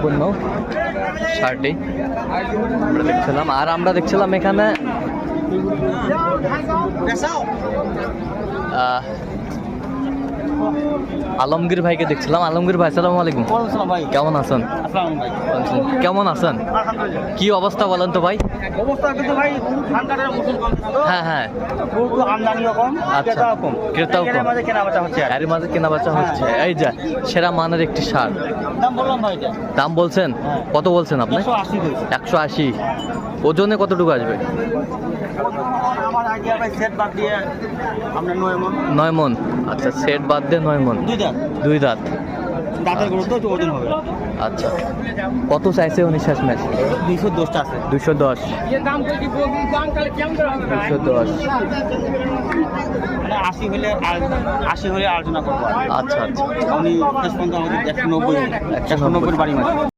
পণ্য শার্টে আমরা দেখছিলাম, আর আমরা দেখছিলাম এখানে আলমগীর ভাইকে দেখছিলাম। আলমগীর ভাই, আসসালামু আলাইকুম। কেমন আছেন? কেমন আছেন? কি অবস্থা বলেন তো ভাই? হ্যাঁ হ্যাঁ, আচ্ছা, ক্রেতাও কম, এর মাঝে কেনা বেচা হচ্ছে। এই যে সেরা মানের একটি শার্ট, দাম বলছেন কত? বলছেন আপনি 180। ওজনে কতটুকু আসবে? 9 মন। আচ্ছা, সেট বাদ দিয়ে 9 মন। 2 দাঁত। আচ্ছা, কত চাইছে উনি শেষ ম্যাচ? 210 আছে। 210। 80 হলে আলোচনা করবো। আচ্ছা আচ্ছা, উনি শেষ পর্যন্ত আমাদের 190 বাড়ি মাঝে।